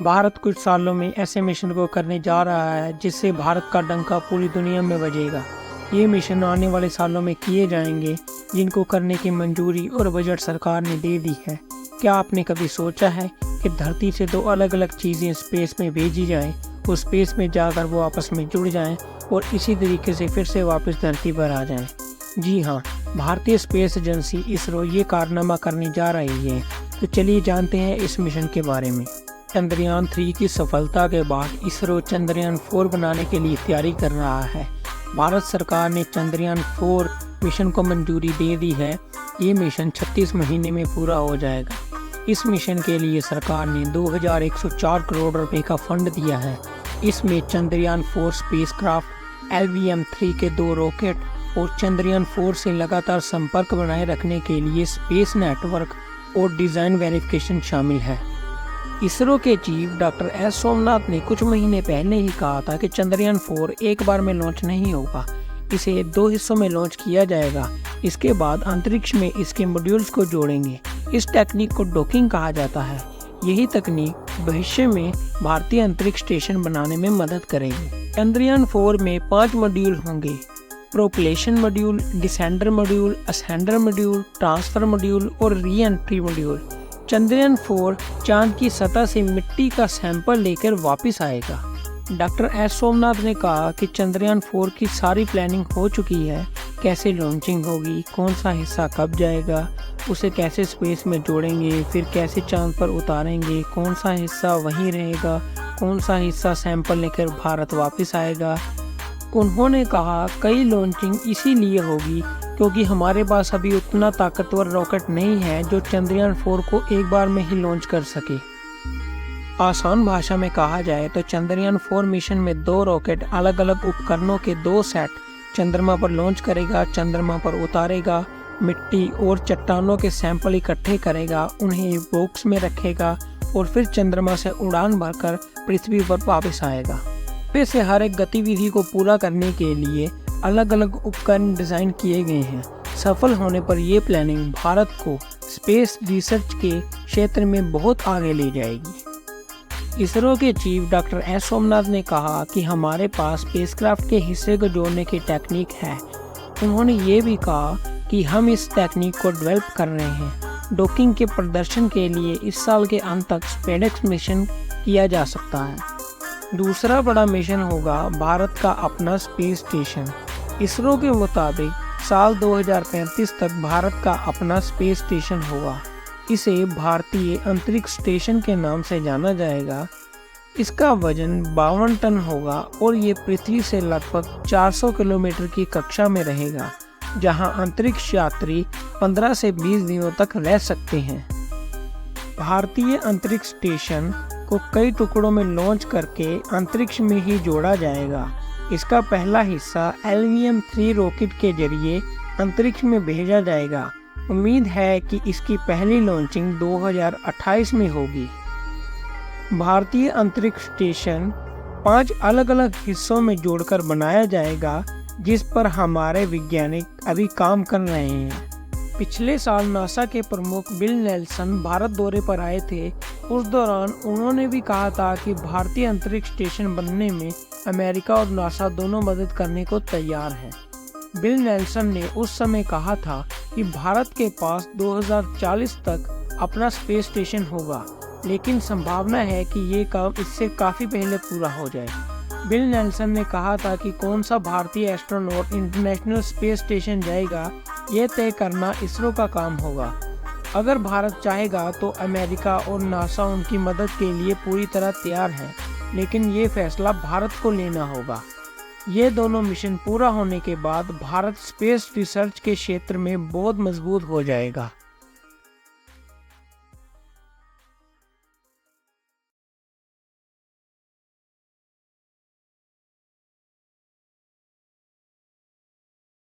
भारत कुछ सालों में ऐसे मिशन को करने जा रहा है जिससे भारत का डंका पूरी दुनिया में बजेगा। ये मिशन आने वाले सालों में किए जाएंगे, जिनको करने की मंजूरी और बजट सरकार ने दे दी है। क्या आपने कभी सोचा है कि धरती से दो अलग अलग चीज़ें स्पेस में भेजी जाएं और स्पेस में जाकर वो आपस में जुड़ जाएं और इसी तरीके से फिर से वापस धरती पर आ जाएं? जी हाँ, भारतीय स्पेस एजेंसी इसरो ये कारनामा करने जा रही है। तो चलिए जानते हैं इस मिशन के बारे में। चंद्रयान 3 की सफलता के बाद इसरो चंद्रयान 4 बनाने के लिए तैयारी कर रहा है। भारत सरकार ने चंद्रयान 4 मिशन को मंजूरी दे दी है। ये मिशन 36 महीने में पूरा हो जाएगा। इस मिशन के लिए सरकार ने 2104 करोड़ रुपए का फंड दिया है। इसमें चंद्रयान 4 स्पेसक्राफ्ट, LVM-3 के 2 रॉकेट और चंद्रयान 4 से लगातार संपर्क बनाए रखने के लिए स्पेस नेटवर्क और डिज़ाइन वेरिफिकेशन शामिल है। इसरो के चीफ डॉक्टर एस सोमनाथ ने कुछ महीने पहले ही कहा था कि चंद्रयान 4 एक बार में लॉन्च नहीं होगा, इसे 2 हिस्सों में लॉन्च किया जाएगा। इसके बाद अंतरिक्ष में इसके मॉड्यूल्स को जोड़ेंगे। इस टेक्निक को डॉकिंग कहा जाता है। यही तकनीक भविष्य में भारतीय अंतरिक्ष स्टेशन बनाने में मदद करेगी। चंद्रयान 4 में 5 मॉड्यूल होंगे: propulsion module, descender module, ascender module, transfer module और री एंट्री मॉड्यूल। चंद्रयान 4 चांद की सतह से मिट्टी का सैंपल लेकर वापस आएगा। डॉक्टर एस सोमनाथ ने कहा कि चंद्रयान 4 की सारी प्लानिंग हो चुकी है। कैसे लॉन्चिंग होगी, कौन सा हिस्सा कब जाएगा, उसे कैसे स्पेस में जोड़ेंगे, फिर कैसे चांद पर उतारेंगे, कौन सा हिस्सा वहीं रहेगा, कौन सा हिस्सा सैंपल लेकर भारत वापस आएगा। उन्होंने कहा कई लॉन्चिंग इसीलिए होगी क्योंकि हमारे पास अभी उतना ताकतवर रॉकेट नहीं है जो चंद्रयान 4 को एक बार में ही लॉन्च कर सके। आसान भाषा में कहा जाए तो चंद्रयान 4 मिशन में 2 रॉकेट अलग अलग उपकरणों के 2 सेट चंद्रमा पर लॉन्च करेगा, चंद्रमा पर उतारेगा, मिट्टी और चट्टानों के सैंपल इकट्ठे करेगा, उन्हें बॉक्स में रखेगा और फिर चंद्रमा से उड़ान भरकर पृथ्वी पर वापस आएगा। फिर से हर एक गतिविधि को पूरा करने के लिए अलग अलग उपकरण डिज़ाइन किए गए हैं। सफल होने पर यह प्लानिंग भारत को स्पेस रिसर्च के क्षेत्र में बहुत आगे ले जाएगी। इसरो के चीफ डॉक्टर एस सोमनाथ ने कहा कि हमारे पास स्पेसक्राफ्ट के हिस्से को जोड़ने की टेक्निक है। उन्होंने ये भी कहा कि हम इस टेक्निक को डेवलप कर रहे हैं। डॉकिंग के प्रदर्शन के लिए इस साल के अंत तक स्पेडेक्स मिशन किया जा सकता है। दूसरा बड़ा मिशन होगा भारत का अपना स्पेस स्टेशन। इसरो के मुताबिक साल 2035 तक भारत का अपना स्पेस स्टेशन होगा। इसे भारतीय अंतरिक्ष स्टेशन के नाम से जाना जाएगा। इसका वजन 52 टन होगा और ये पृथ्वी से लगभग 400 किलोमीटर की कक्षा में रहेगा, जहां अंतरिक्ष यात्री 15 से 20 दिनों तक रह सकते हैं। भारतीय अंतरिक्ष स्टेशन को कई टुकड़ों में लॉन्च करके अंतरिक्ष में ही जोड़ा जाएगा। इसका पहला हिस्सा LVM-3 रॉकेट के जरिए अंतरिक्ष में भेजा जाएगा। उम्मीद है कि इसकी पहली लॉन्चिंग 2028 में होगी। भारतीय अंतरिक्ष स्टेशन 5 अलग अलग हिस्सों में जोड़कर बनाया जाएगा, जिस पर हमारे वैज्ञानिक अभी काम कर रहे हैं। पिछले साल नासा के प्रमुख बिल नेल्सन भारत दौरे पर आए थे। उस दौरान उन्होंने भी कहा था कि भारतीय अंतरिक्ष स्टेशन बनने में अमेरिका और नासा दोनों मदद करने को तैयार हैं। बिल नेल्सन ने उस समय कहा था कि भारत के पास 2040 तक अपना स्पेस स्टेशन होगा, लेकिन संभावना है कि ये काम इससे काफ़ी पहले पूरा हो जाए। बिल नेल्सन ने कहा था कि कौन सा भारतीय एस्ट्रोनॉट इंटरनेशनल स्पेस स्टेशन जाएगा, यह तय करना इसरो का काम होगा। अगर भारत चाहेगा तो अमेरिका और नासा उनकी मदद के लिए पूरी तरह तैयार है, लेकिन ये फैसला भारत को लेना होगा। ये दोनों मिशन पूरा होने के बाद भारत स्पेस रिसर्च के क्षेत्र में बहुत मजबूत हो जाएगा।